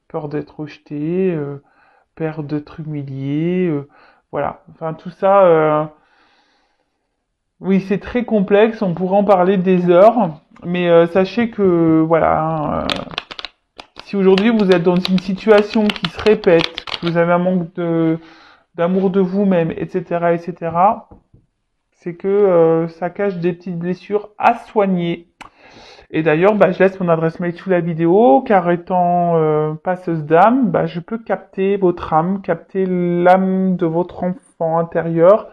peur d'être rejeté, peur d'être humilié, voilà. Enfin, tout ça, oui, c'est très complexe, on pourrait en parler des heures, mais sachez que, voilà, hein, si aujourd'hui vous êtes dans une situation qui se répète, que vous avez un manque d'amour de vous-même, etc., etc., c'est que ça cache des petites blessures à soigner. Et d'ailleurs, bah, je laisse mon adresse mail sous la vidéo, car étant passeuse d'âme, bah, je peux capter votre âme, capter l'âme de votre enfant intérieur,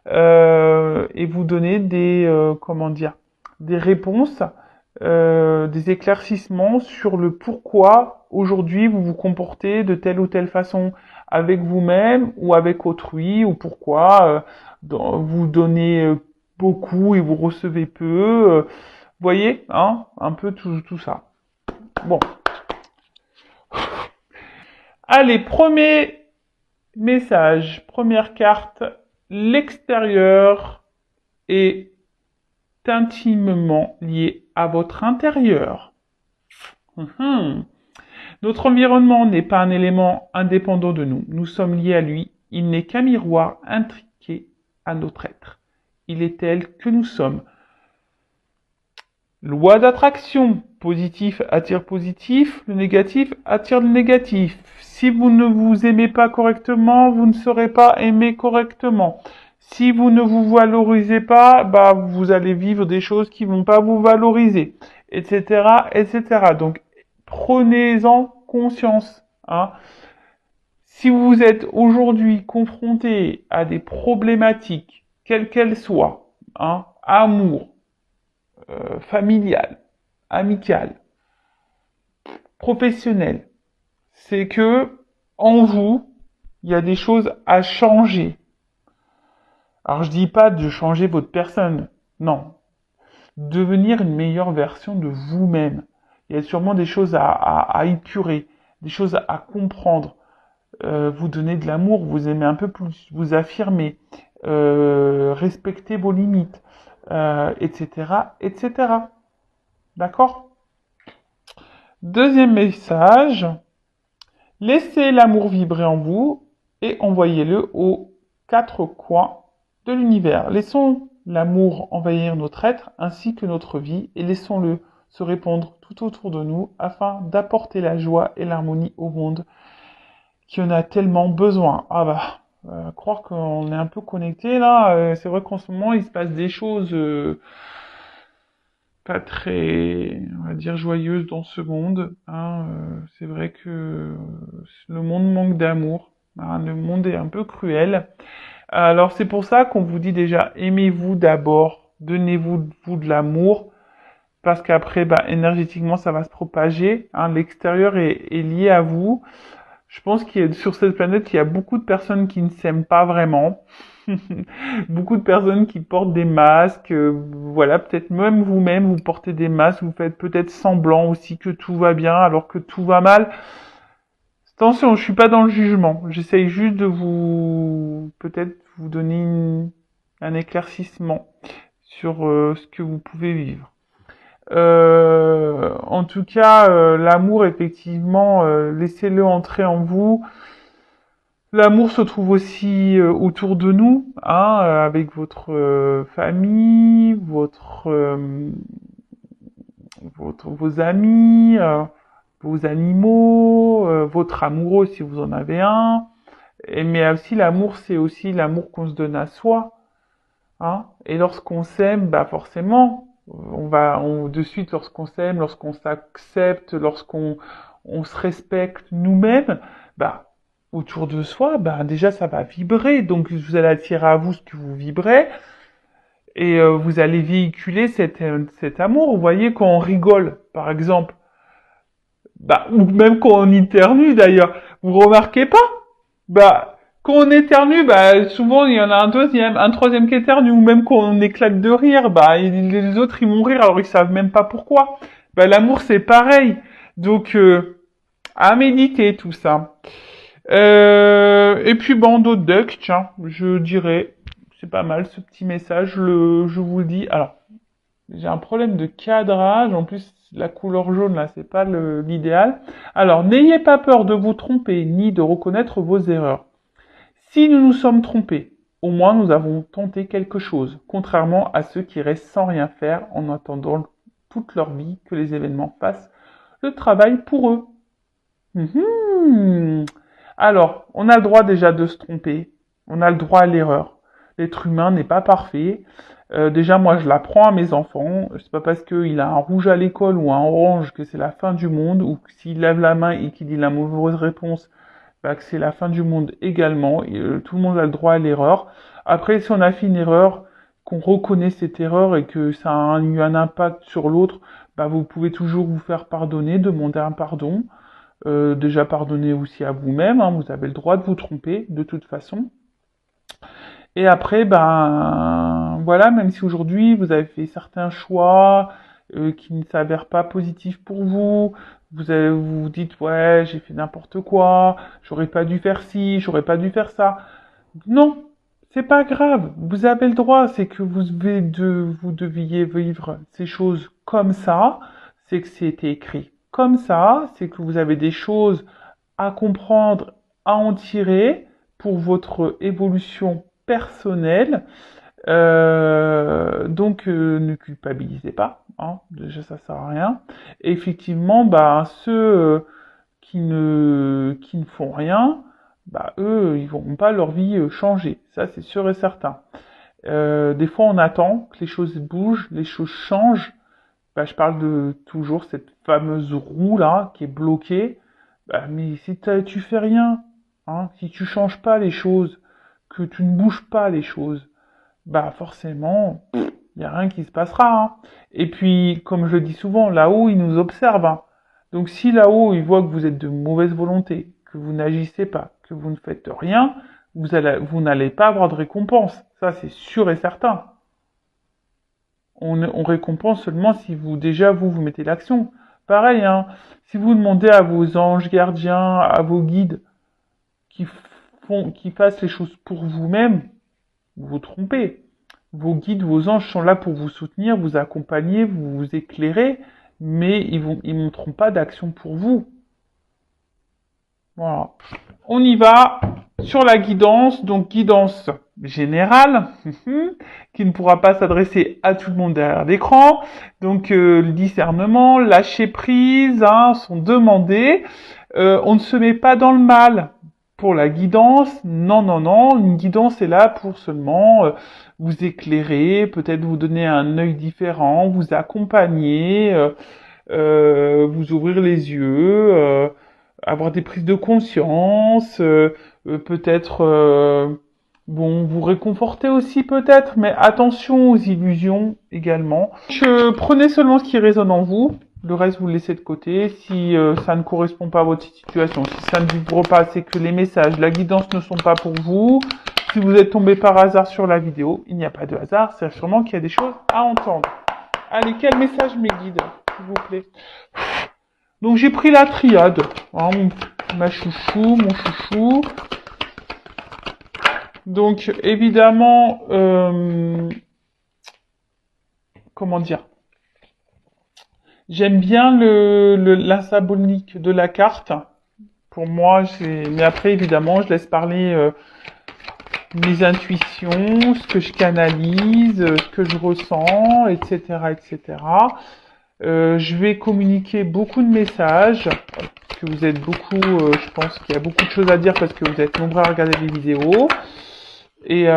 et vous donner des, comment dire, des réponses, des éclaircissements sur le pourquoi aujourd'hui vous vous comportez de telle ou telle façon avec vous-même ou avec autrui, ou pourquoi vous donnez beaucoup et vous recevez peu. Voyez, hein, un peu tout ça. Bon, allez, premier message, première carte, l'extérieur est intimement lié à votre intérieur. Uhum. Notre environnement n'est pas un élément indépendant de nous. Nous sommes liés à lui. Il n'est qu'un miroir intriqué à notre être. Il est tel que nous sommes. Loi d'attraction. Positif attire positif, le négatif attire le négatif. Si vous ne vous aimez pas correctement, vous ne serez pas aimé correctement. Si vous ne vous valorisez pas, bah, vous allez vivre des choses qui vont pas vous valoriser, etc., etc. Donc, prenez-en conscience, hein. Si vous êtes aujourd'hui confronté à des problématiques, quelles qu'elles soient, hein, amour, familial, amical, professionnel, c'est que en vous, il y a des choses à changer. Alors je dis pas de changer votre personne, non, devenir une meilleure version de vous-même. Il y a sûrement des choses à épurer, des choses à comprendre. Vous donner de l'amour, vous aimez un peu plus, vous affirmer, respecter vos limites, etc., etc. D'accord? Deuxième message, laissez l'amour vibrer en vous et envoyez-le aux quatre coins de l'univers. Laissons l'amour envahir notre être ainsi que notre vie et laissons-le se répandre tout autour de nous afin d'apporter la joie et l'harmonie au monde qui en a tellement besoin. Ah bah, croire qu'on est un peu connecté là, c'est vrai qu'en ce moment il se passe des choses pas très, on va dire, joyeuses dans ce monde, hein. C'est vrai que le monde manque d'amour, hein, le monde est un peu cruel. Alors c'est pour ça qu'on vous dit déjà, aimez-vous d'abord, donnez-vous vous de l'amour, parce qu'après, bah, énergétiquement, ça va se propager, hein. L'extérieur est lié à vous. Je pense qu'il y a, sur cette planète, il y a beaucoup de personnes qui ne s'aiment pas vraiment. Beaucoup de personnes qui portent des masques, voilà, peut-être même vous-même, vous portez des masques, vous faites peut-être semblant aussi que tout va bien alors que tout va mal. Attention, je suis pas dans le jugement. J'essaye juste de vous, peut-être vous donner un éclaircissement sur ce que vous pouvez vivre. En tout cas, l'amour, effectivement, laissez-le entrer en vous. L'amour se trouve aussi autour de nous, hein, avec votre famille, vos amis, vos animaux, votre amoureux si vous en avez un. Mais aussi l'amour, c'est aussi l'amour qu'on se donne à soi, hein. Et lorsqu'on s'aime, bah forcément, de suite lorsqu'on s'aime, lorsqu'on s'accepte, on se respecte nous-mêmes, bah autour de soi, bah déjà ça va vibrer. Donc vous allez attirer à vous ce que vous vibrez et vous allez véhiculer cet amour. Vous voyez quand on rigole, par exemple, bah ou même quand on éternue d'ailleurs, vous remarquez pas? Bah, quand on éternue, bah, souvent, il y en a un deuxième, un troisième qui éternue, ou même quand on éclate de rire, bah, les autres, ils vont rire, alors ils savent même pas pourquoi. Bah, l'amour, c'est pareil. Donc, à méditer, tout ça. Et puis, bandeau de duck, tiens, je dirais, c'est pas mal, ce petit message, je vous le dis. Alors, j'ai un problème de cadrage, en plus, la couleur jaune là, c'est pas l'idéal. Alors, n'ayez pas peur de vous tromper ni de reconnaître vos erreurs. Si nous nous sommes trompés, au moins nous avons tenté quelque chose, contrairement à ceux qui restent sans rien faire en attendant toute leur vie que les événements fassent le travail pour eux. Alors, on a le droit déjà de se tromper, on a le droit à l'erreur. L'être humain n'est pas parfait. Déjà, moi, je l'apprends à mes enfants. C'est pas parce qu'il a un rouge à l'école ou un orange que c'est la fin du monde, ou que s'il lève la main et qu'il dit la mauvaise réponse, bah, que c'est la fin du monde également. Tout le monde a le droit à l'erreur. Après, si on a fait une erreur, qu'on reconnaît cette erreur et que ça a eu un impact sur l'autre, bah, vous pouvez toujours vous faire pardonner, demander un pardon. Déjà pardonner aussi à vous-même, hein, vous avez le droit de vous tromper de toute façon. Et après, ben voilà, même si aujourd'hui vous avez fait certains choix qui ne s'avèrent pas positifs pour vous, vous vous dites ouais j'ai fait n'importe quoi, j'aurais pas dû faire ci, j'aurais pas dû faire ça. Non, c'est pas grave, vous avez le droit, c'est que vous deviez vivre ces choses comme ça, c'est que c'était écrit comme ça, c'est que vous avez des choses à comprendre, à en tirer pour votre évolution personnelle. Donc ne culpabilisez pas, hein, déjà ça sert à rien. Et effectivement, bah ceux qui ne font rien, bah eux, ils vont pas leur vie changer. Ça, c'est sûr et certain. Des fois, on attend que les choses bougent, les choses changent. Bah, je parle de toujours cette fameuse roue là qui est bloquée. Bah, mais si tu fais rien, hein, si tu changes pas les choses, que tu ne bouges pas les choses, bah forcément, il y a rien qui se passera. Hein. Et puis, comme je le dis souvent, là-haut, ils nous observent. Hein. Donc si là-haut, ils voient que vous êtes de mauvaise volonté, que vous n'agissez pas, que vous ne faites rien, vous n'allez pas avoir de récompense. Ça, c'est sûr et certain. On récompense seulement si vous, déjà, vous mettez l'action. Pareil, hein, si vous demandez à vos anges gardiens, à vos guides, qui fassent les choses pour vous-même, vous vous trompez. Vos guides, vos anges sont là pour vous soutenir, vous accompagner, vous éclairer, mais ils montreront pas d'action pour vous. Voilà. On y va sur la guidance, donc guidance générale, qui ne pourra pas s'adresser à tout le monde derrière l'écran. Donc le discernement, lâcher prise, hein, sont demandés. On ne se met pas dans le mal pour la guidance. Non, non, non. Une guidance est là pour seulement vous éclairer, peut-être vous donner un œil différent, vous accompagner, vous ouvrir les yeux. Avoir des prises de conscience, peut-être bon, vous réconforter aussi peut-être, mais attention aux illusions également. Prenez seulement ce qui résonne en vous, le reste vous le laissez de côté. Si ça ne correspond pas à votre situation, si ça ne vibre pas, c'est que les messages, la guidance ne sont pas pour vous. Si vous êtes tombé par hasard sur la vidéo, il n'y a pas de hasard, c'est sûrement qu'il y a des choses à entendre. Allez, quel message mes guides, s'il vous plaît? Donc j'ai pris la triade, hein, ma chouchou, mon chouchou. Donc évidemment, comment dire, j'aime bien la symbolique de la carte. Pour moi, mais après évidemment, je laisse parler mes intuitions, ce que je canalise, ce que je ressens, etc., etc. Je vais communiquer beaucoup de messages, que vous êtes beaucoup, je pense qu'il y a beaucoup de choses à dire parce que vous êtes nombreux à regarder les vidéos. Et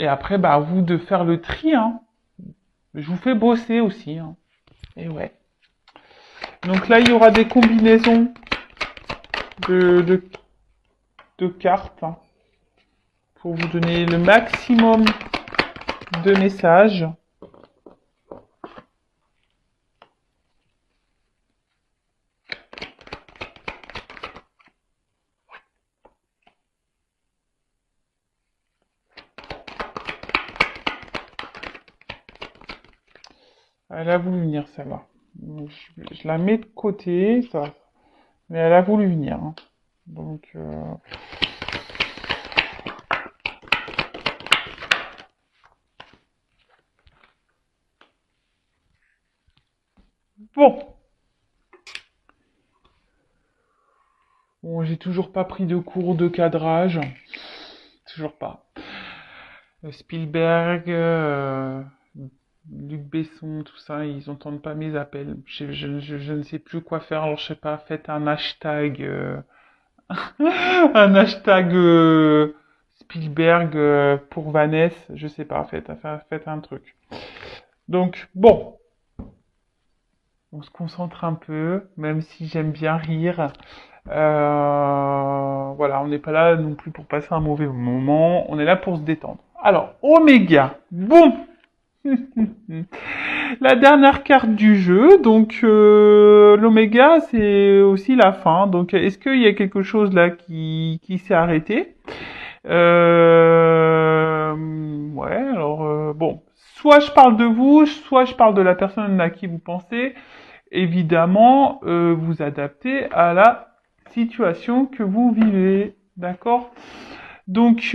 après, bah, à vous de faire le tri. Hein. Je vous fais bosser aussi. Hein. Et ouais. Donc là, il y aura des combinaisons de cartes hein, pour vous donner le maximum de messages. Elle a voulu venir, celle-là. Je la mets de côté, ça. Mais elle a voulu venir. Hein. Donc, Bon. Bon, j'ai toujours pas pris de cours de cadrage. Toujours pas. Spielberg, Luc Besson, tout ça, ils entendent pas mes appels. Je ne sais plus quoi faire. Alors, je sais pas, faites un hashtag, un hashtag Spielberg pour Vanessa. Je sais pas, faites un truc. Donc, bon, on se concentre un peu, même si j'aime bien rire. Voilà, on n'est pas là non plus pour passer un mauvais moment, on est là pour se détendre. Alors, Oméga, bon, la dernière carte du jeu, donc l'Oméga, c'est aussi la fin. Donc, est-ce qu'il y a quelque chose là qui s'est arrêté? Ouais, alors bon, soit je parle de vous, soit je parle de la personne à qui vous pensez. Évidemment, vous adaptez à la situation que vous vivez, d'accord? Donc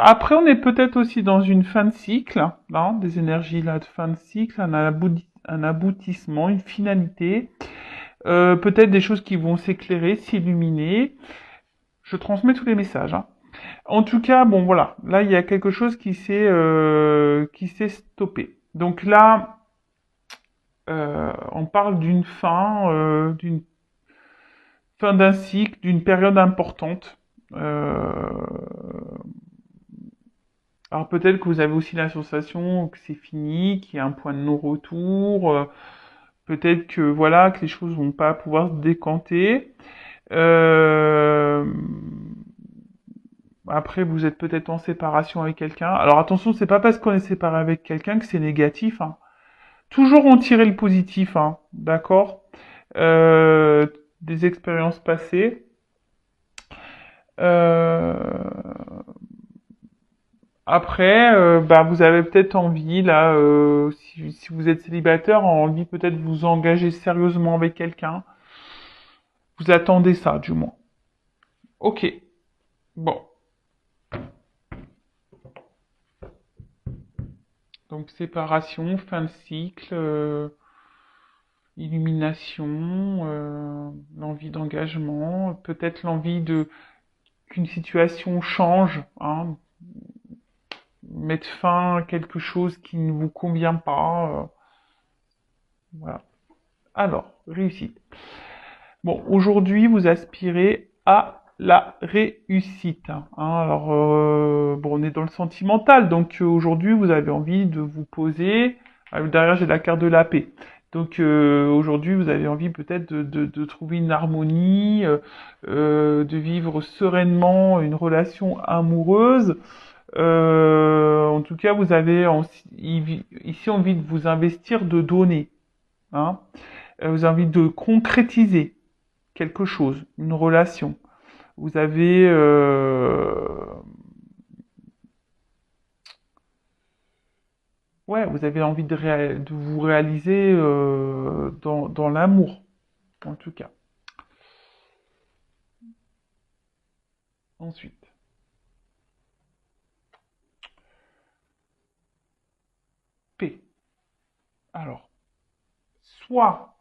après, on est peut-être aussi dans une fin de cycle, hein, des énergies là de fin de cycle, un aboutissement, une finalité, peut-être des choses qui vont s'éclairer, s'illuminer. Je transmets tous les messages. Hein. En tout cas, bon voilà, là il y a quelque chose qui s'est stoppé. Donc là, on parle d'une fin d'un cycle, d'une période importante. Alors peut-être que vous avez aussi la sensation que c'est fini, qu'il y a un point de non-retour. Peut-être que voilà que les choses vont pas pouvoir se décanter. Euh, Après, vous êtes peut-être en séparation avec quelqu'un. Alors attention, c'est pas parce qu'on est séparé avec quelqu'un que c'est négatif. Hein. Toujours en tirer le positif, hein, d'accord des expériences passées. Euh, Après, bah, vous avez peut-être envie, là, si vous êtes célibataire, envie peut-être de vous engager sérieusement avec quelqu'un. Vous attendez ça, du moins. Ok. Bon. Donc, séparation, fin de cycle, illumination, l'envie d'engagement, peut-être l'envie de qu'une situation change, hein, mettre fin à quelque chose qui ne vous convient pas. Voilà. Alors, réussite. Bon, aujourd'hui, vous aspirez à la réussite. Hein. Alors, bon, on est dans le sentimental, donc aujourd'hui, vous avez envie de vous poser. Derrière, j'ai la carte de la paix. Donc aujourd'hui, vous avez envie peut-être de trouver une harmonie, de vivre sereinement une relation amoureuse. En tout cas, vous avez ici envie de vous investir, de donner. Hein. Vous avez envie de concrétiser quelque chose, une relation. Vous avez ouais, vous avez envie de vous réaliser dans l'amour, en tout cas. Ensuite, P. Alors, soit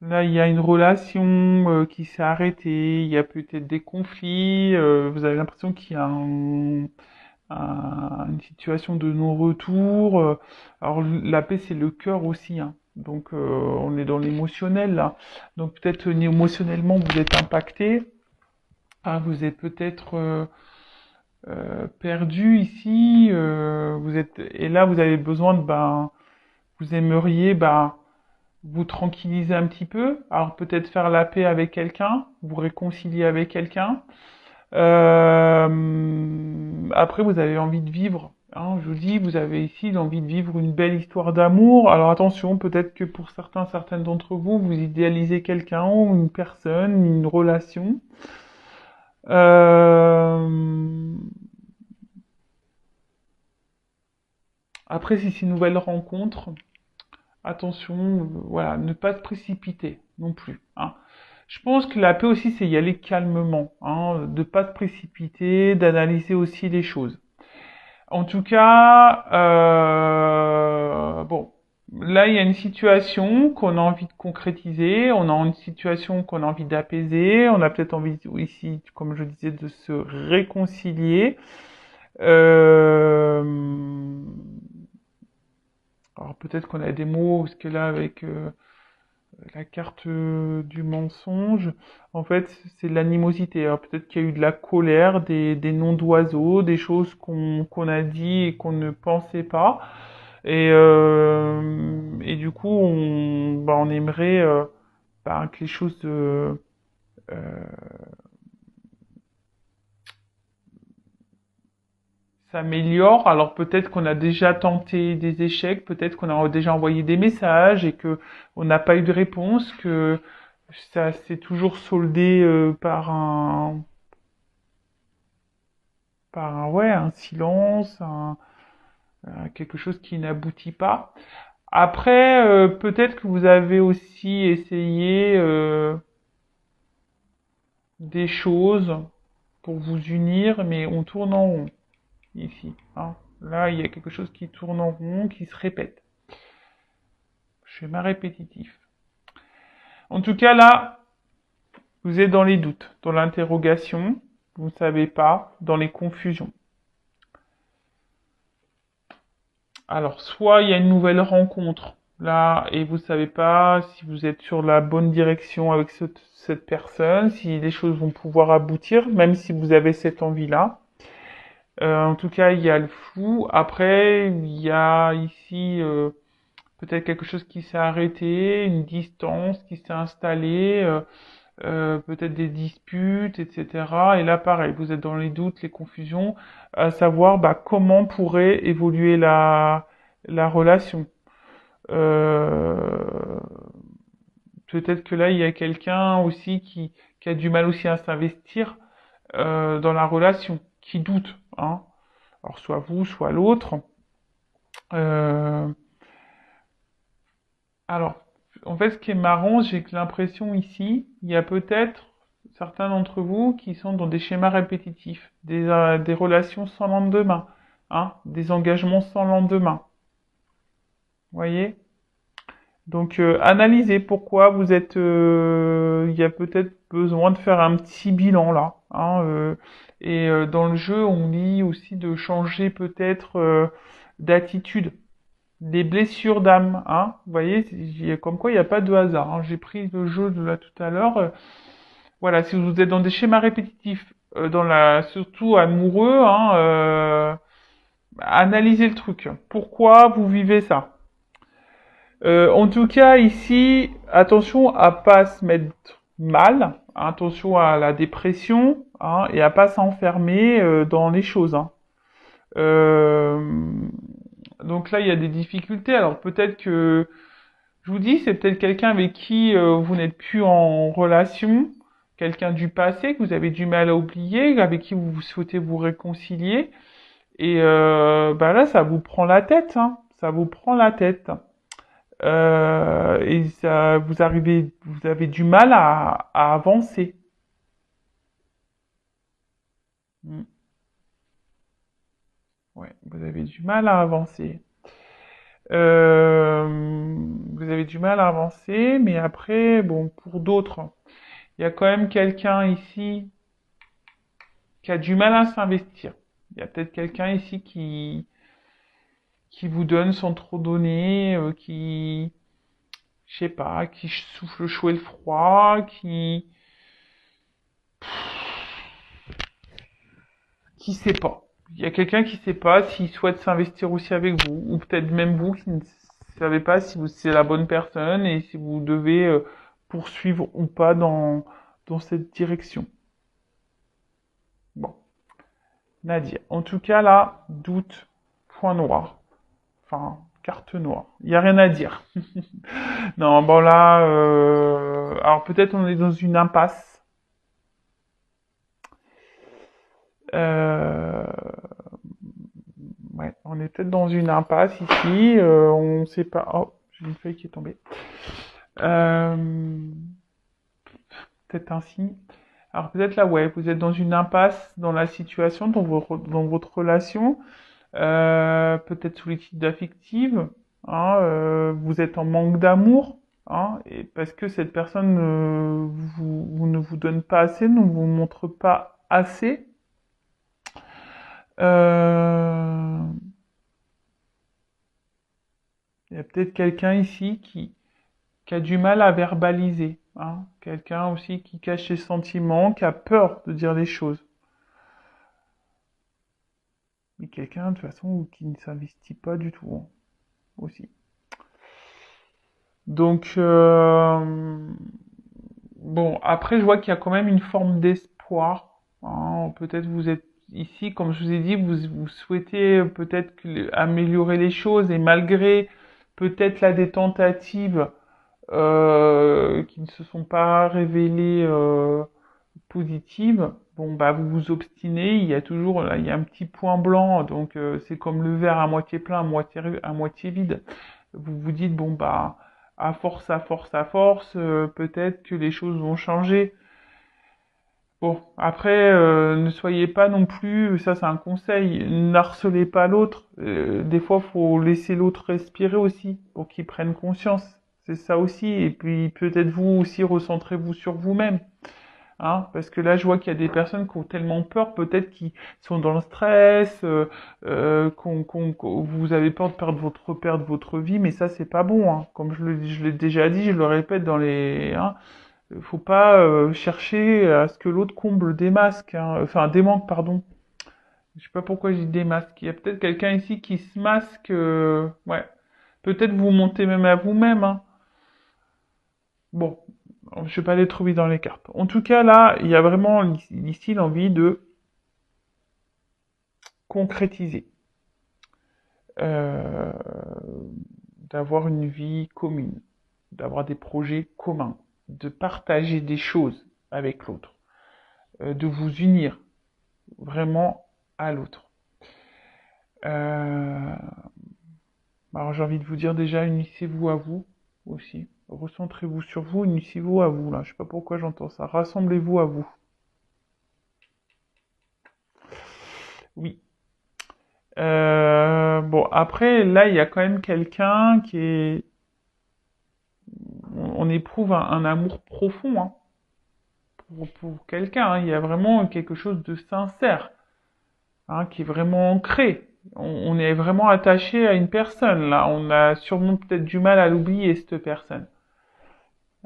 là il y a une relation qui s'est arrêtée, il y a peut-être des conflits, vous avez l'impression qu'il y a une situation de non-retour. Alors la paix, c'est le cœur aussi. Hein. Donc on est dans l'émotionnel là. Donc peut-être émotionnellement vous êtes impacté. Hein, vous êtes peut-être perdu ici. Et là vous avez besoin de vous aimeriez vous tranquilliser un petit peu. Alors peut-être faire la paix avec quelqu'un, vous réconcilier avec quelqu'un. Après, vous avez envie de vivre. Hein, je vous dis, vous avez ici l'envie de vivre une belle histoire d'amour. Alors attention, peut-être que pour certaines d'entre vous, vous idéalisez quelqu'un ou une personne, une relation. Euh, Après, si c'est une nouvelle rencontre, attention, voilà, ne pas se précipiter non plus. Hein. Je pense que la paix aussi, c'est y aller calmement, hein, de pas se précipiter, d'analyser aussi les choses. En tout cas, bon, Là, il y a une situation qu'on a envie de concrétiser, on a une situation qu'on a envie d'apaiser, on a peut-être envie ici, comme je disais, de se réconcilier. Euh, alors peut-être qu'on a des mots, parce que là, avec la carte du mensonge, en fait, c'est de l'animosité. Alors peut-être qu'il y a eu de la colère, des noms d'oiseaux, des choses qu'on a dit et qu'on ne pensait pas. Et du coup, on aimerait que les choses euh, s'améliorent. Alors peut-être qu'on a déjà tenté des échecs, peut-être qu'on a déjà envoyé des messages et que on n'a pas eu de réponse, que ça s'est toujours soldé par un silence, quelque chose qui n'aboutit pas. Après, peut-être que vous avez aussi essayé des choses pour vous unir, mais on tourne en rond ici. Hein. Là, il y a quelque chose qui tourne en rond, qui se répète. Schéma répétitif. En tout cas, là, vous êtes dans les doutes, dans l'interrogation, vous ne savez pas, dans les confusions. Alors, soit il y a une nouvelle rencontre là et vous savez pas si vous êtes sur la bonne direction avec cette personne, si les choses vont pouvoir aboutir, même si vous avez cette envie-là. En tout cas, il y a le flou. Après, il y a ici peut-être quelque chose qui s'est arrêté, une distance qui s'est installée, peut-être des disputes, etc. Et là, pareil, vous êtes dans les doutes, les confusions, à savoir comment pourrait évoluer la relation. Euh, peut-être que là, il y a quelqu'un aussi qui a du mal aussi à s'investir dans la relation, qui doute. Hein. Alors, soit vous, soit l'autre. Euh, alors, en fait, ce qui est marrant, j'ai l'impression ici, il y a peut-être certains d'entre vous qui sont dans des schémas répétitifs, des relations sans lendemain, hein, des engagements sans lendemain. Vous voyez? Donc, analysez pourquoi vous êtes. Il y a peut-être besoin de faire un petit bilan là. Hein, dans le jeu, on dit aussi de changer peut-être d'attitude, des blessures d'âme. Hein, vous voyez, comme quoi il n'y a pas de hasard. Hein. J'ai pris le jeu de là tout à l'heure. Voilà, si vous êtes dans des schémas répétitifs, surtout amoureux, hein, analysez le truc. Pourquoi vous vivez ça? En tout cas, ici, attention à pas se mettre mal, attention à la dépression, hein, et à pas s'enfermer dans les choses. Hein. Euh, donc là, il y a des difficultés. Alors peut-être que, je vous dis, c'est peut-être quelqu'un avec qui vous n'êtes plus en relation, quelqu'un du passé que vous avez du mal à oublier, avec qui vous souhaitez vous réconcilier. Et là, ça vous prend la tête. Hein, ça vous prend la tête. Et ça, vous avez du mal à avancer. Mm. Ouais, vous avez du mal à avancer. Vous avez du mal à avancer, mais après, bon, pour d'autres, il y a quand même quelqu'un ici qui a du mal à s'investir. Il y a peut-être quelqu'un ici qui vous donne sans trop donner, je sais pas, qui souffle le chaud et le froid, qui sait pas. Il y a quelqu'un qui sait pas s'il souhaite s'investir aussi avec vous, ou peut-être même vous qui ne savez pas si c'est la bonne personne et si vous devez poursuivre ou pas dans cette direction. Bon, Nadia. En tout cas, là, doute, point noir. Enfin, carte noire. Il n'y a rien à dire. Non, bon là, alors peut-être on est dans une impasse. Euh, Ouais, on est peut-être dans une impasse ici. On ne sait pas. Oh, j'ai une feuille qui est tombée. Euh, peut-être un signe. Alors peut-être là, ouais, vous êtes dans une impasse dans la situation, dans votre relation. Peut-être sous les titres d'affective. hein, vous êtes en manque d'amour, hein, et parce que cette personne ne vous donne pas assez, ne vous montre pas assez. Euh, il y a peut-être quelqu'un ici qui a du mal à verbaliser, hein, quelqu'un aussi qui cache ses sentiments, qui a peur de dire les choses. Mais quelqu'un, de toute façon, qui ne s'investit pas du tout, hein, aussi. Donc, bon, après, je vois qu'il y a quand même une forme d'espoir, hein. Peut-être vous êtes ici, comme je vous ai dit, vous souhaitez peut-être améliorer les choses et malgré peut-être là des tentatives qui ne se sont pas révélées positives, bon bah vous vous obstinez, il y a toujours là, il y a un petit point blanc, donc c'est comme le verre à moitié plein, à moitié vide. Vous vous dites bon bah à force, peut-être que les choses vont changer. Bon, après, ne soyez pas non plus, ça c'est un conseil, n'harcelez pas l'autre. Des fois, faut laisser l'autre respirer aussi pour qu'il prenne conscience. C'est ça aussi. Et puis peut-être vous aussi recentrez-vous sur vous-même. Hein, parce que là, je vois qu'il y a des personnes qui ont tellement peur, peut-être qui sont dans le stress, vous avez peur de perdre votre vie, mais ça, c'est pas bon. Hein. Comme je l'ai déjà dit, je le répète dans les, hein, faut pas chercher à ce que l'autre comble des masques, hein, enfin des manques, pardon. Je sais pas pourquoi j'ai dit des masques. Il y a peut-être quelqu'un ici qui se masque, ouais. Peut-être vous montez même à vous-même, hein. Bon, je vais pas aller trop vite dans les cartes. En tout cas, là, il y a vraiment ici l'envie de concrétiser, euh, d'avoir une vie commune, d'avoir des projets communs, de partager des choses avec l'autre, de vous unir vraiment à l'autre. Euh, alors j'ai envie de vous dire déjà, unissez-vous à vous aussi. Recentrez-vous sur vous, unissez-vous à vous. Là, je sais pas pourquoi j'entends ça. Rassemblez-vous à vous. Oui. Bon, après, là, il y a quand même quelqu'un qui est... On éprouve un amour profond, hein, pour quelqu'un. Hein. Il y a vraiment quelque chose de sincère, hein, qui est vraiment ancré. On est vraiment attaché à une personne, là. On a sûrement peut-être du mal à l'oublier, cette personne.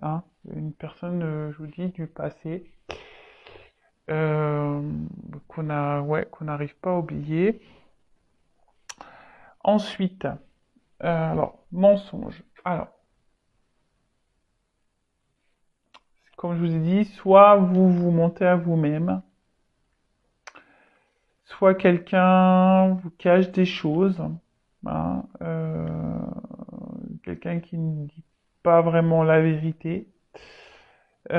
Hein. Une personne, je vous dis, du passé, euh, qu'on n'arrive pas à oublier. Ensuite, alors, mensonge. Alors, comme je vous ai dit, soit vous vous mentez à vous-même, soit quelqu'un vous cache des choses, hein, quelqu'un qui ne dit pas vraiment la vérité. Il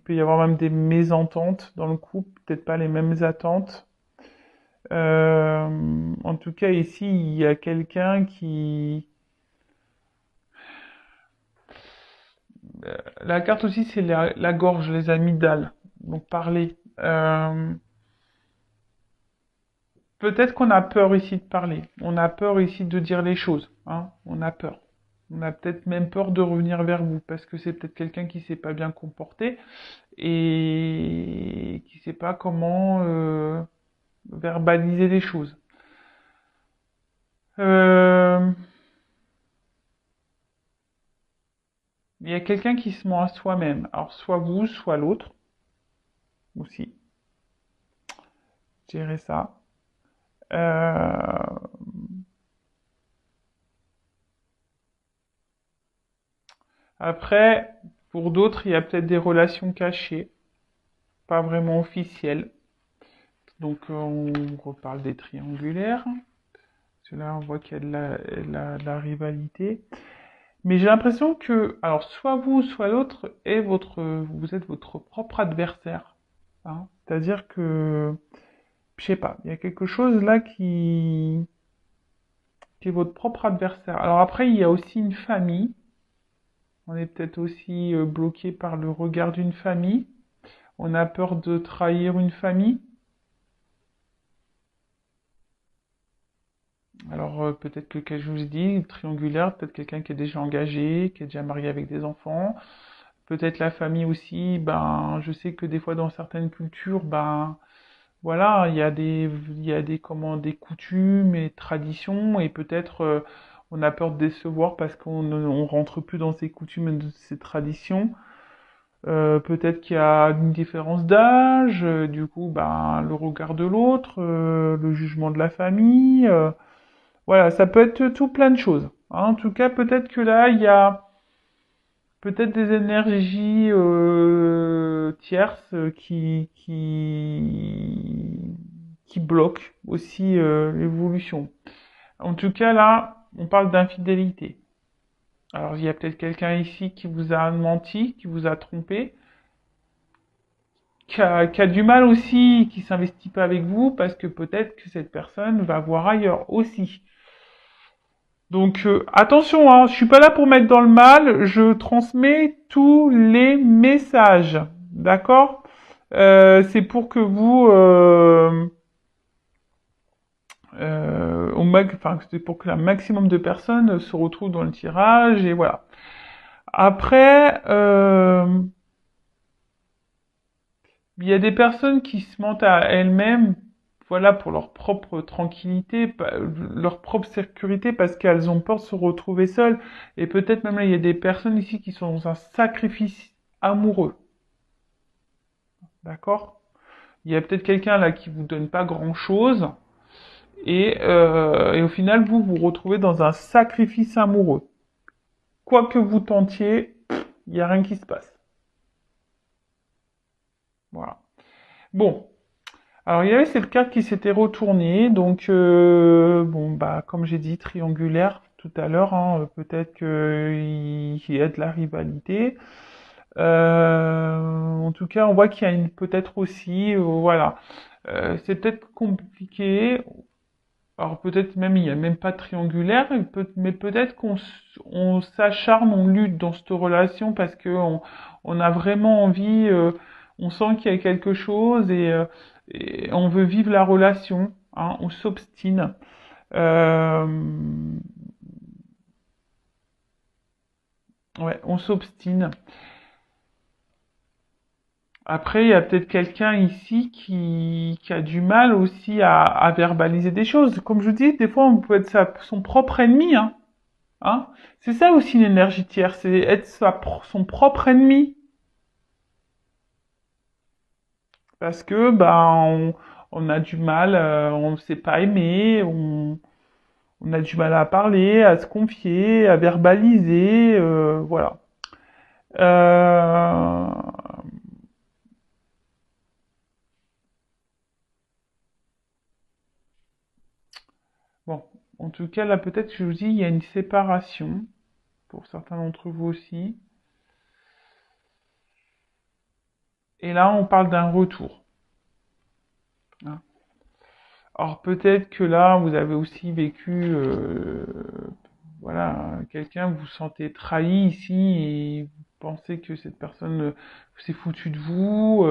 peut y avoir même des mésententes dans le couple, peut-être pas les mêmes attentes. En tout cas, ici, il y a quelqu'un qui... La carte aussi, c'est la gorge, les amygdales. Donc, parler. Peut-être qu'on a peur ici de parler. On a peur ici de dire les choses. Hein. On a peur. On a peut-être même peur de revenir vers vous parce que c'est peut-être quelqu'un qui s'est pas bien comporté et qui sait pas comment verbaliser les choses. Euh, Il y a quelqu'un qui se ment à soi-même. Alors soit vous, soit l'autre aussi. Je dirais ça. Euh, Après, pour d'autres, il y a peut-être des relations cachées, pas vraiment officielles. Donc on reparle des triangulaires. Parce que là, on voit qu'il y a de la rivalité. Mais j'ai l'impression que, alors, soit vous, soit l'autre vous êtes votre propre adversaire. Hein. C'est-à-dire que, je sais pas, il y a quelque chose là qui est votre propre adversaire. Alors après, il y a aussi une famille. On est peut-être aussi bloqué par le regard d'une famille. On a peur de trahir une famille. Alors peut-être que, comme je vous ai dit, triangulaire, peut-être quelqu'un qui est déjà engagé, qui est déjà marié avec des enfants. Peut-être la famille aussi, ben, je sais que des fois dans certaines cultures, ben, voilà, des coutumes et traditions, et peut-être on a peur de décevoir parce on rentre plus dans ces coutumes et de ces traditions. Peut-être qu'il y a une différence d'âge, du coup, ben, le regard de l'autre, le jugement de la famille, voilà, ça peut être tout plein de choses, hein. En tout cas, peut-être que là, il y a peut-être des énergies tierces qui bloquent aussi l'évolution. En tout cas, là, on parle d'infidélité. Alors, il y a peut-être quelqu'un ici qui vous a menti, qui vous a trompé, qui a du mal aussi, qui s'investit pas avec vous, parce que peut-être que cette personne va voir ailleurs aussi. Donc attention, hein, je suis pas là pour mettre dans le mal, je transmets tous les messages, d'accord? C'est pour que vous, enfin, c'est pour que un maximum de personnes se retrouvent dans le tirage et voilà. Après, il y a des personnes qui se mentent à elles-mêmes, voilà, pour leur propre tranquillité, leur propre sécurité, parce qu'elles ont peur de se retrouver seules. Et peut-être même là, il y a des personnes ici qui sont dans un sacrifice amoureux, d'accord? Il y a peut-être quelqu'un là qui vous donne pas grand-chose, et au final, vous vous retrouvez dans un sacrifice amoureux. Quoi que vous tentiez, il n'y a rien qui se passe. Voilà. Bon, alors il y avait cette carte qui s'était retournée, donc bon bah comme j'ai dit triangulaire tout à l'heure, hein, peut-être qu'il y a de la rivalité. En tout cas, on voit qu'il y a une peut-être aussi, voilà, c'est peut-être compliqué. Alors peut-être même il n'y a même pas de triangulaire, mais peut-être on s'acharne, on lutte dans cette relation parce que on a vraiment envie, on sent qu'il y a quelque chose et on veut vivre la relation, hein, on s'obstine. Euh, ouais, on s'obstine. Après, il y a peut-être quelqu'un ici qui a du mal aussi à verbaliser des choses. Comme je vous dis, des fois on peut être son propre ennemi, hein. Hein? C'est ça aussi l'énergie tiers, c'est être son propre ennemi. Parce que on a du mal, on ne sait pas aimer, on a du mal à parler, à se confier, à verbaliser, voilà. Euh, bon, en tout cas là peut-être je vous dis il y a une séparation pour certains d'entre vous aussi. Et là on parle d'un retour, hein. Alors peut-être que là vous avez aussi vécu voilà, quelqu'un, vous vous sentez trahi ici et vous pensez que cette personne s'est foutue de vous,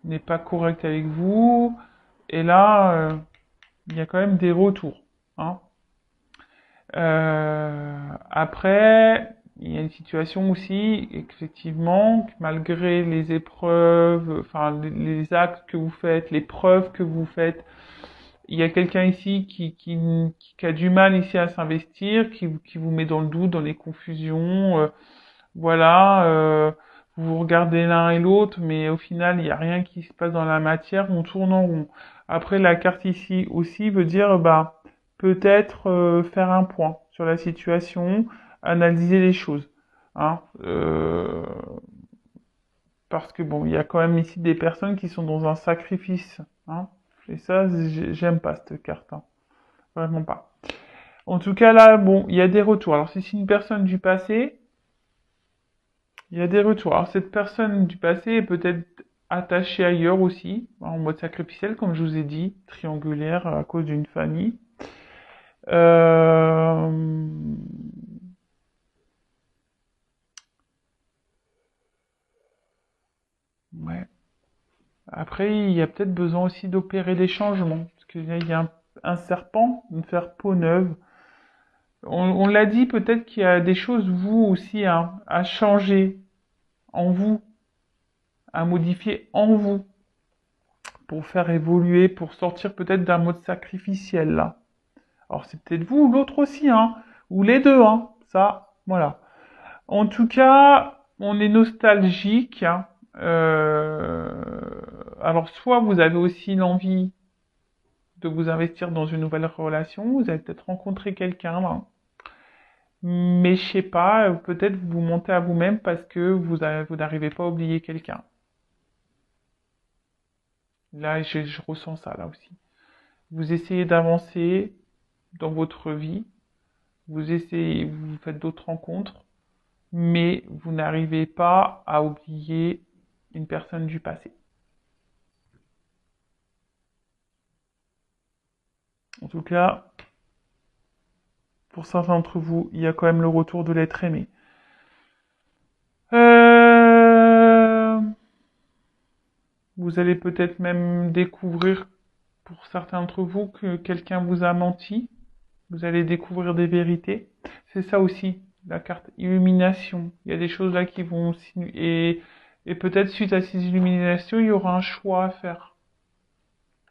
n'est pas correcte avec vous. Et là, il y a quand même des retours, hein. Après, il y a une situation aussi, effectivement, que malgré les épreuves, enfin les actes que vous faites, les preuves que vous faites, il y a quelqu'un ici qui a du mal ici à s'investir, qui vous met dans le doute, dans les confusions. Voilà, vous vous regardez l'un et l'autre, mais au final, il n'y a rien qui se passe dans la matière, on tourne en rond. Après, la carte ici aussi veut dire, bah, peut-être faire un point sur la situation, analyser les choses, hein. Parce que bon, il y a quand même ici des personnes qui sont dans un sacrifice, hein. Et ça, j'aime pas cette carte, hein. Vraiment pas. En tout cas, là, bon, il y a des retours. Alors, si c'est une personne du passé, il y a des retours. Alors, cette personne du passé est peut-être attachée ailleurs aussi, en mode sacrificiel, comme je vous ai dit, triangulaire à cause d'une famille. Euh... Ouais. Après, il y a peut-être besoin aussi d'opérer des changements. Parce qu'il y a un serpent, de faire peau neuve. On l'a dit, peut-être qu'il y a des choses, vous aussi, hein, à changer en vous, à modifier en vous, pour faire évoluer, pour sortir peut-être d'un mode sacrificiel, là. Alors, c'est peut-être vous ou l'autre aussi, hein, ou les deux, hein, ça, voilà. En tout cas, on est nostalgique, hein. Alors, soit vous avez aussi l'envie de vous investir dans une nouvelle relation, vous avez peut-être rencontré quelqu'un, là. Mais je sais pas, peut-être vous mentez à vous-même parce que vous n'arrivez pas à oublier quelqu'un. Là, je ressens ça, là aussi. Vous essayez d'avancer dans votre vie, vous essayez, vous faites d'autres rencontres, mais vous n'arrivez pas à oublier une personne du passé. En tout cas, pour certains d'entre vous, il y a quand même le retour de l'être aimé. Euh, Vous allez peut-être même découvrir, pour certains d'entre vous, que quelqu'un vous a menti. Vous allez découvrir des vérités. C'est ça aussi, la carte illumination. Il y a des choses là qui vont et peut-être suite à ces illuminations, il y aura un choix à faire.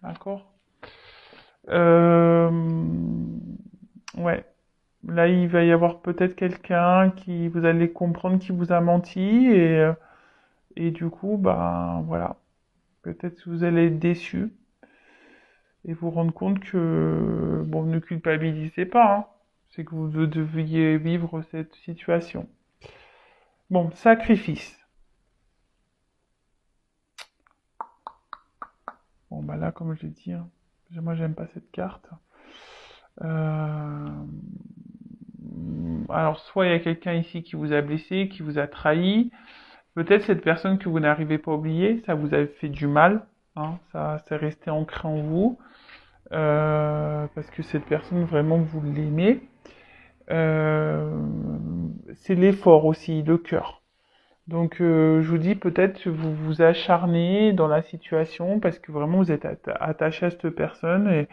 D'accord? euh, Ouais. Là, il va y avoir peut-être quelqu'un qui, vous allez comprendre qui vous a menti et du coup, ben voilà. Peut-être que vous allez être déçu et vous rendre compte que, bon, ne culpabilisez pas, hein. C'est que vous deviez vivre cette situation. Bon, sacrifice. Bon, bah là, comme je l'ai dit, hein, moi, j'aime pas cette carte. Euh, Alors, soit il y a quelqu'un ici qui vous a blessé, qui vous a trahi. Peut-être cette personne que vous n'arrivez pas à oublier, ça vous a fait du mal, hein, ça c'est resté ancré en vous, parce que cette personne vraiment vous l'aimez. Euh, c'est l'effort aussi, le cœur. Donc je vous dis peut-être que vous vous acharnez dans la situation parce que vraiment vous êtes attaché à cette personne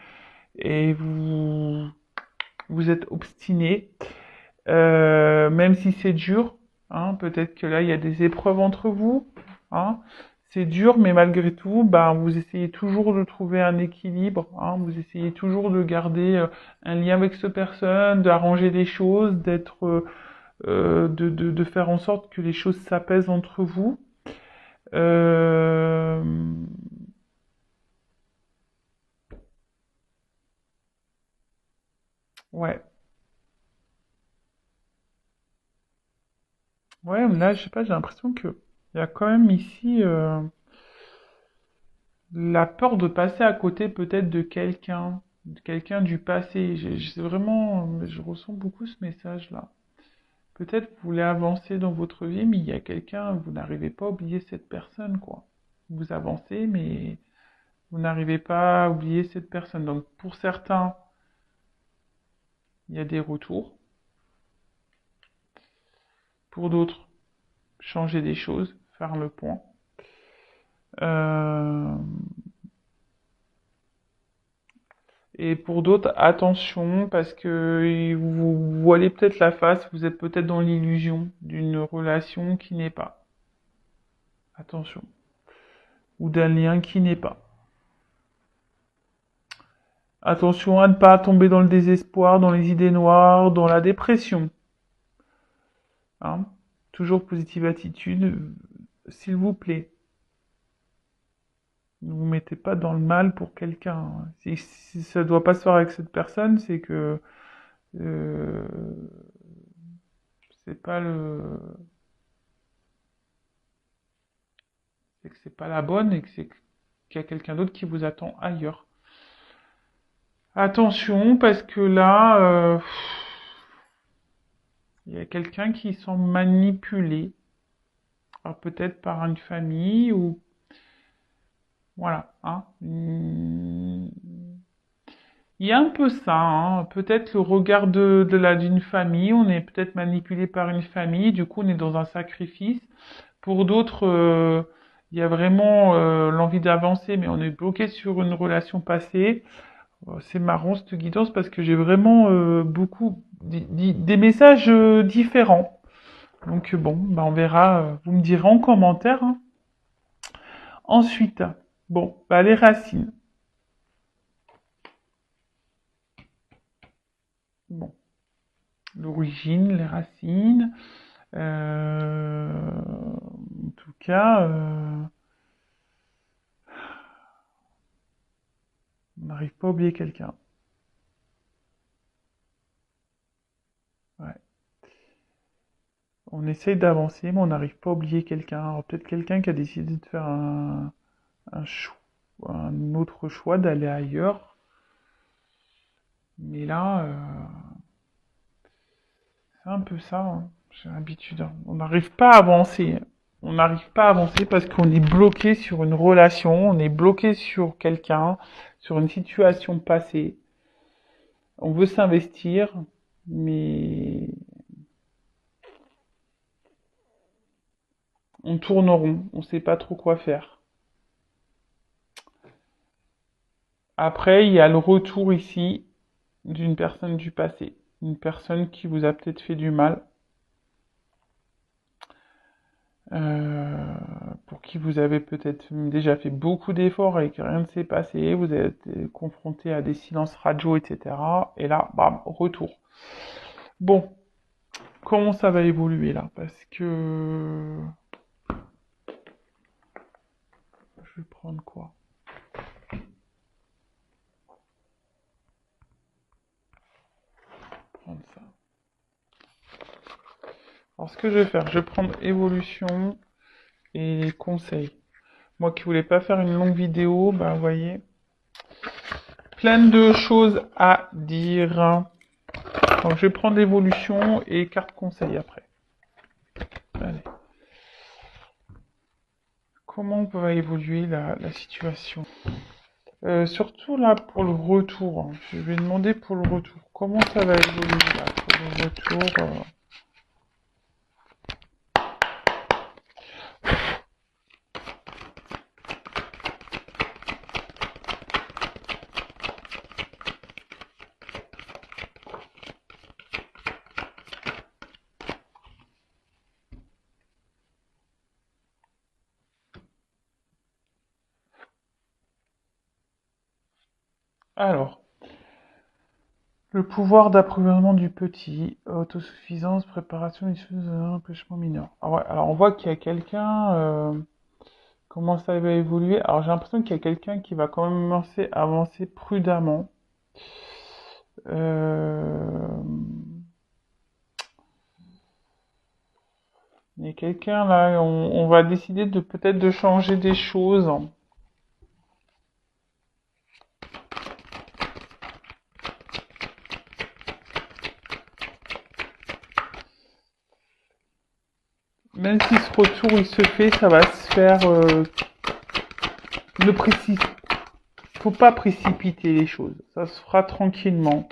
et vous êtes obstiné. Même si c'est dur, hein, peut-être que là il y a des épreuves entre vous, hein, c'est dur, mais malgré tout, ben, vous essayez toujours de trouver un équilibre, hein, vous essayez toujours de garder un lien avec cette personne, d'arranger les choses, de faire en sorte que les choses s'apaisent entre vous. Euh, ouais, ouais, là, je sais pas, j'ai l'impression que il y a quand même ici la peur de passer à côté peut-être de quelqu'un du passé. C'est vraiment, je ressens beaucoup ce message-là. Peut-être vous voulez avancer dans votre vie, mais il y a quelqu'un, vous n'arrivez pas à oublier cette personne, quoi. Vous avancez, mais vous n'arrivez pas à oublier cette personne. Donc pour certains, il y a des retours. Pour d'autres, changer des choses, faire le point. Euh, Et pour d'autres, attention, parce que vous voilez peut-être la face, vous êtes peut-être dans l'illusion d'une relation qui n'est pas. Attention. Ou d'un lien qui n'est pas. Attention à ne pas tomber dans le désespoir, dans les idées noires, dans la dépression. Hein. Toujours positive attitude, s'il vous plaît. Ne vous mettez pas dans le mal pour quelqu'un, hein. Si ça ne doit pas se faire avec cette personne, c'est que euh, c'est pas le c'est que c'est pas la bonne et que c'est qu'il y a quelqu'un d'autre qui vous attend ailleurs. Attention, parce que là, il y a quelqu'un qui sent manipulé. Alors peut-être par une famille ou voilà. Hein. Il y a un peu ça, hein. Peut-être le regard d'une famille. On est peut-être manipulé par une famille. Du coup, on est dans un sacrifice. Pour d'autres, il y a vraiment l'envie d'avancer, mais on est bloqué sur une relation passée. C'est marrant cette guidance parce que j'ai vraiment beaucoup des messages différents. Donc bon, bah on verra, vous me direz en commentaire, hein. Ensuite, bon, bah les racines. Bon, l'origine, les racines. En tout cas, on n'arrive pas à oublier quelqu'un. Ouais. On essaye d'avancer, mais on n'arrive pas à oublier quelqu'un. Alors peut-être quelqu'un qui a décidé de faire un autre choix, d'aller ailleurs. Mais là, c'est un peu ça, hein. J'ai l'habitude, hein. On n'arrive pas à avancer. On n'arrive pas à avancer parce qu'on est bloqué sur une relation, on est bloqué sur quelqu'un, sur une situation passée. On veut s'investir, mais on tourne rond, on ne sait pas trop quoi faire. Après, il y a le retour ici d'une personne du passé, une personne qui vous a peut-être fait du mal, pour qui vous avez peut-être déjà fait beaucoup d'efforts et que rien ne s'est passé, vous êtes confronté à des silences radio, etc. Et là, bam, retour. Bon, comment ça va évoluer là? Parce que... Je vais prendre quoi? Prendre ça. Alors ce que je vais faire, je vais prendre évolution et conseil. Moi qui voulais pas faire une longue vidéo, bah vous voyez, plein de choses à dire. Donc je vais prendre l'évolution et carte conseil après. Allez. Comment va évoluer la situation? Surtout là pour le retour, hein. Je vais demander pour le retour. Comment ça va évoluer là pour le retour Alors, le pouvoir d'approvisionnement du petit, autosuffisance, préparation, empêchement mineur. Ah ouais, alors on voit qu'il y a quelqu'un, comment ça va évoluer. Alors j'ai l'impression qu'il y a quelqu'un qui va quand même avancer prudemment. Il y a quelqu'un là, on va décider de peut-être de changer des choses. Même si ce retour il se fait, ça va se faire. Ne précise. Faut pas précipiter les choses. Ça se fera tranquillement.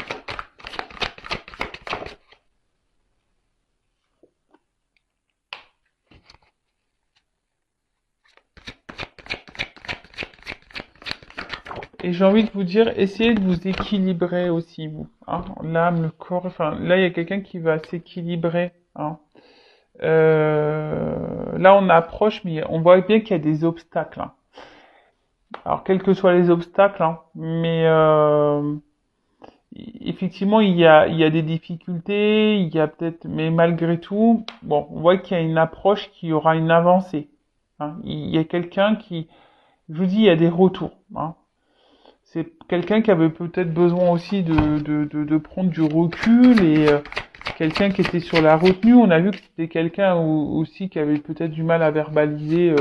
Et j'ai envie de vous dire, essayez de vous équilibrer aussi, vous. Hein, l'âme, le corps, enfin, là, il y a quelqu'un qui va s'équilibrer. Hein. Là, on approche, mais on voit bien qu'il y a des obstacles. Hein. Alors, quels que soient les obstacles, hein, mais effectivement, il y a des difficultés, il y a peut-être, mais malgré tout, bon, on voit qu'il y a une approche qui aura une avancée. Hein. Il y a quelqu'un qui, je vous dis, il y a des retours. Hein. C'est quelqu'un qui avait peut-être besoin aussi de prendre du recul et quelqu'un qui était sur la retenue. On a vu que c'était quelqu'un aussi qui avait peut-être du mal à verbaliser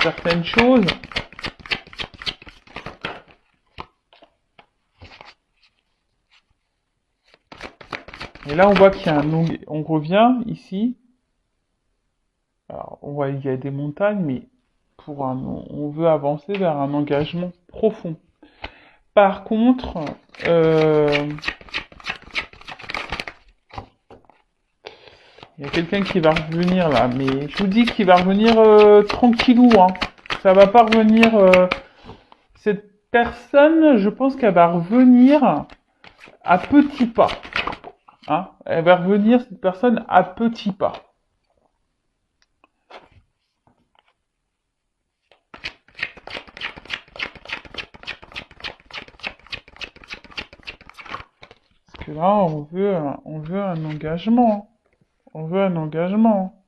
certaines choses. Et là, on voit qu'il y a on revient ici. Alors, on voit qu'il y a des montagnes, mais on veut avancer vers un engagement profond. Par contre, il y a quelqu'un qui va revenir là, mais je vous dis qu'il va revenir tranquillou, hein. Ça va pas revenir. Cette personne, je pense qu'elle va revenir à petits pas. Hein, elle va revenir, cette personne, à petits pas. Parce que là, on veut un engagement. On veut un engagement.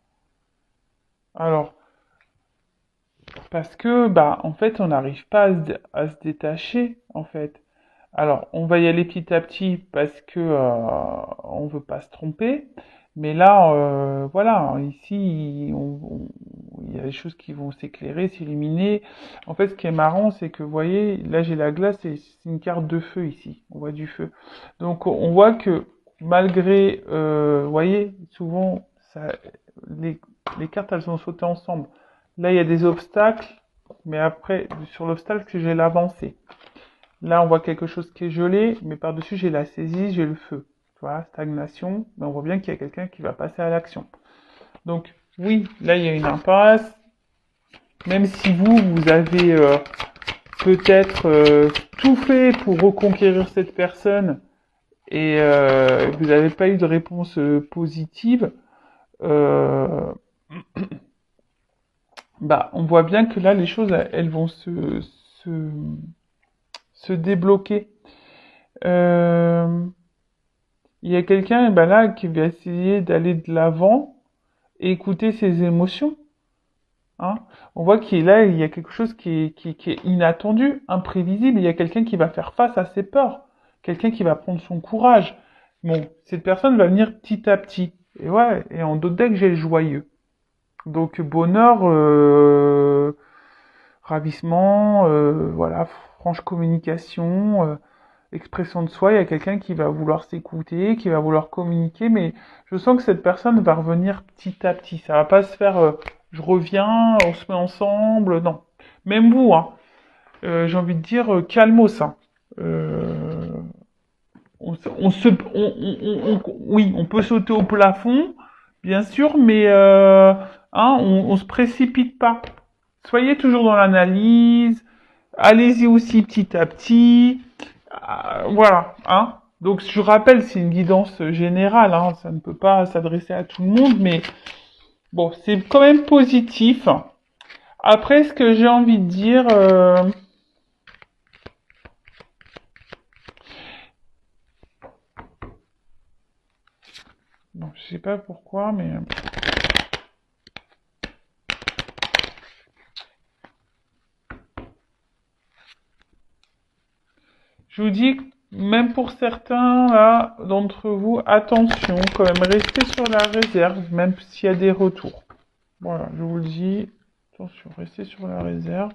Alors, parce que, bah, en fait, on n'arrive pas à se détacher, en fait. Alors, on va y aller petit à petit parce que on veut pas se tromper. Mais là, voilà, ici, il y a des choses qui vont s'éclairer, s'illuminer. En fait, ce qui est marrant, c'est que, vous voyez, là, j'ai la glace et c'est une carte de feu ici. On voit du feu. Donc, on voit que malgré, vous voyez, souvent, ça, les, les cartes, elles sont sautées ensemble. Là, il y a des obstacles, mais après, sur l'obstacle, j'ai l'avancée. Là, on voit quelque chose qui est gelé, mais par-dessus, j'ai la saisie, j'ai le feu. Tu vois, stagnation, mais on voit bien qu'il y a quelqu'un qui va passer à l'action. Donc, oui, là, il y a une impasse. Même si vous avez peut-être tout fait pour reconquérir cette personne et vous n'avez pas eu de réponse positive, euh, bah, on voit bien que là, les choses, elles vont se débloquer. Euh, il y a quelqu'un ben là qui va essayer d'aller de l'avant et écouter ses émotions. Hein. On voit qu'il est là, il y a quelque chose qui est inattendu, imprévisible. Il y a quelqu'un qui va faire face à ses peurs, quelqu'un qui va prendre son courage. Bon, cette personne va venir petit à petit. Et ouais, et en d'autres decks, j'ai le joyeux. Donc bonheur, ravissement, voilà, franche communication, expression de soi. Il y a quelqu'un qui va vouloir s'écouter, qui va vouloir communiquer, mais je sens que cette personne va revenir petit à petit. Ça va pas se faire, je reviens, on se met ensemble, non. Même vous, hein. J'ai envie de dire, calmos, hein. Euh, oui, on peut sauter au plafond, bien sûr, mais hein, on se précipite pas. Soyez toujours dans l'analyse. Allez-y aussi petit à petit. Voilà, hein. Donc je rappelle, c'est une guidance générale, hein. Ça ne peut pas s'adresser à tout le monde, mais bon, c'est quand même positif. Après, ce que j'ai envie de dire, bon, je sais pas pourquoi, mais je vous dis, même pour certains là d'entre vous, attention, quand même, restez sur la réserve, même s'il y a des retours. Voilà, je vous le dis, attention, restez sur la réserve.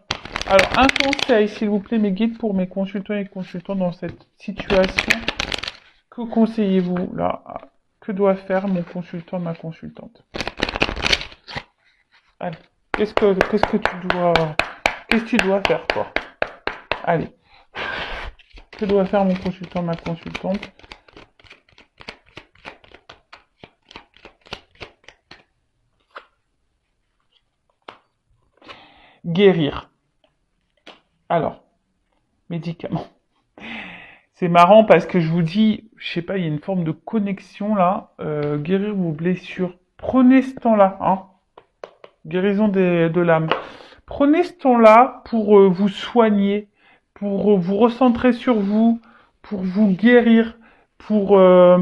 Alors, un conseil, s'il vous plaît, mes guides, pour mes consultants et consultants dans cette situation. Que conseillez-vous là? Que doit faire mon consultant, ma consultante? Allez, qu'est-ce que tu dois faire, toi? Allez, que doit faire mon consultant, ma consultante? Guérir. Alors, médicaments. C'est marrant parce que je vous dis, je sais pas, il y a une forme de connexion là. Guérir vos blessures. Prenez ce temps-là, hein. Guérison de l'âme. Prenez ce temps-là pour vous soigner, pour vous recentrer sur vous, pour vous guérir, pour, euh,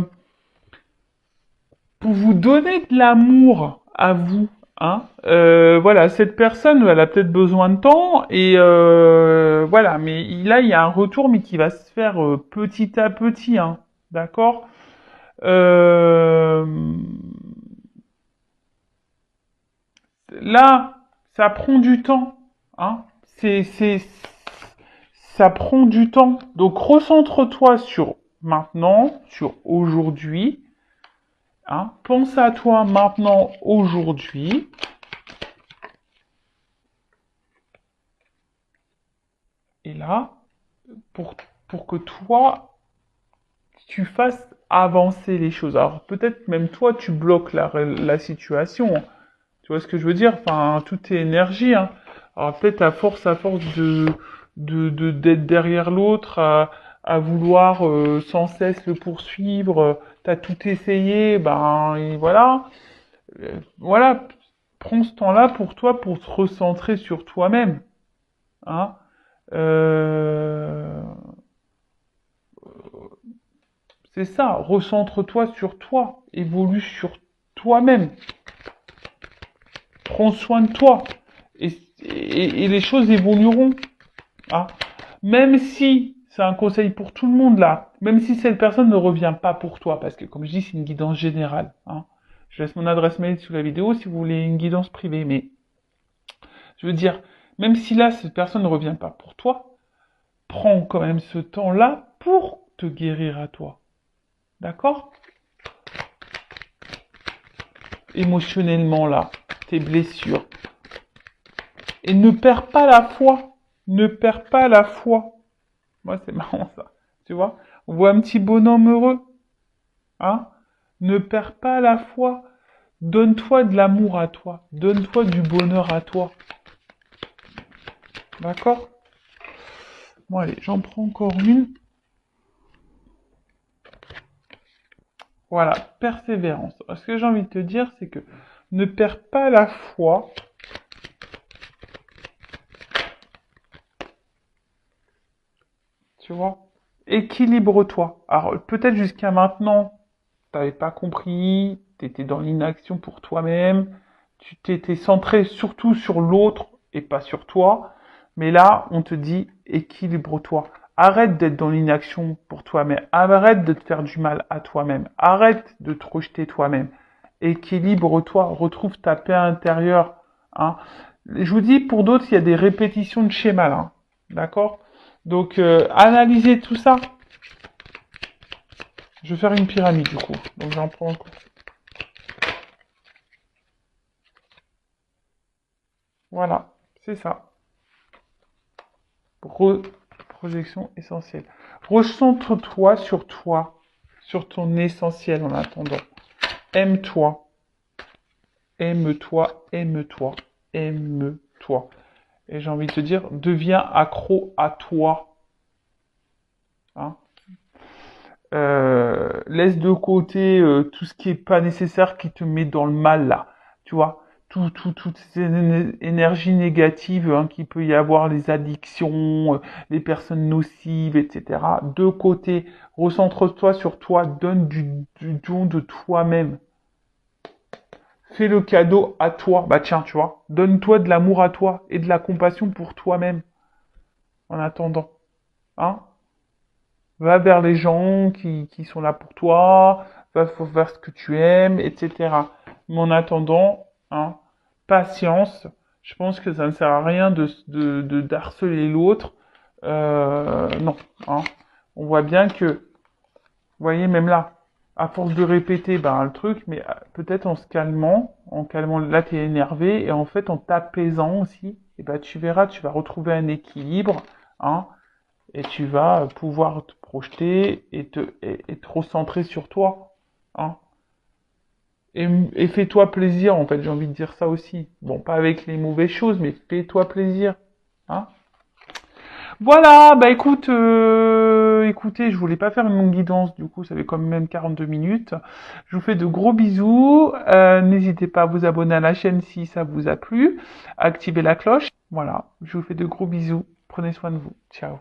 pour vous donner de l'amour à vous. Hein. Voilà, cette personne, elle a peut-être besoin de temps et voilà, mais là il y a un retour, mais qui va se faire petit à petit, hein, d'accord. Euh, Là, ça prend du temps, hein. Ça prend du temps. Donc recentre-toi sur maintenant, sur aujourd'hui. Hein. Pense à toi maintenant, aujourd'hui. Et là, pour, pour que toi, tu fasses avancer les choses. Alors peut-être même toi, tu bloques la situation. Tu vois ce que je veux dire? Enfin, tout est énergie. Hein. Alors peut-être à force d'être derrière l'autre, à vouloir sans cesse le poursuivre, t'as tout essayé, ben et voilà. Voilà, prends ce temps-là pour toi, pour te recentrer sur toi-même, hein. Euh, c'est ça, recentre-toi sur toi, évolue sur toi-même, prends soin de toi, et les choses évolueront, hein. Même si, c'est un conseil pour tout le monde là, même si cette personne ne revient pas pour toi, parce que comme je dis, c'est une guidance générale, hein. Je laisse mon adresse mail sous la vidéo si vous voulez une guidance privée, mais je veux dire, même si là, cette personne ne revient pas pour toi, prends quand même ce temps-là pour te guérir à toi. D'accord? Émotionnellement là, tes blessures. Et ne perds pas la foi. Ne perds pas la foi. Moi, c'est marrant ça. Tu vois? On voit un petit bonhomme heureux. Hein? Ne perds pas la foi. Donne-toi de l'amour à toi. Donne-toi du bonheur à toi. D'accord? Bon, allez, j'en prends encore une. Voilà, persévérance. Ce que j'ai envie de te dire, c'est que ne perds pas la foi. Tu vois? Équilibre-toi. Alors, peut-être jusqu'à maintenant, t'avais pas compris, t'étais dans l'inaction pour toi-même, tu t'étais centré surtout sur l'autre et pas sur toi. Mais là, on te dit équilibre-toi. Arrête d'être dans l'inaction pour toi-même. Arrête de te faire du mal à toi-même. Arrête de te rejeter toi-même. Équilibre-toi. Retrouve ta paix intérieure. Hein. Je vous dis, pour d'autres, il y a des répétitions de schémas là. D'accord? Donc, analysez tout ça. Je vais faire une pyramide du coup. Donc, j'en prends encore. Voilà, c'est ça. Projection essentielle. Recentre-toi, sur ton essentiel en attendant. Aime-toi, aime-toi, aime-toi, aime-toi. Et j'ai envie de te dire, deviens accro à toi. Hein. Laisse de côté tout ce qui est pas nécessaire qui te met dans le mal là. Tu vois, toutes ces énergies négatives hein, qu'il peut y avoir, les addictions, les personnes nocives, etc. De côté, recentre-toi sur toi, donne du don de toi-même. Fais le cadeau à toi. Bah tiens, tu vois, donne-toi de l'amour à toi et de la compassion pour toi-même en attendant. Hein? Va vers les gens qui sont là pour toi, va vers ce que tu aimes, etc. Mais en attendant, hein, patience. Je pense que ça ne sert à rien d'harceler l'autre. Non. Hein. On voit bien que, vous voyez, même là, à force de répéter ben, le truc, mais peut-être en calmant, là t'es énervé, et en fait en t'apaisant aussi, et ben tu verras, tu vas retrouver un équilibre, hein, et tu vas pouvoir te projeter et te recentrer sur toi. Hein. Et fais-toi plaisir, en fait, j'ai envie de dire ça aussi. Bon, pas avec les mauvaises choses, mais fais-toi plaisir. Hein. Voilà, bah écoute, écoutez, je voulais pas faire une longue guidance, du coup, ça fait quand même 42 minutes. Je vous fais de gros bisous. N'hésitez pas à vous abonner à la chaîne si ça vous a plu. Activez la cloche. Voilà, je vous fais de gros bisous. Prenez soin de vous. Ciao.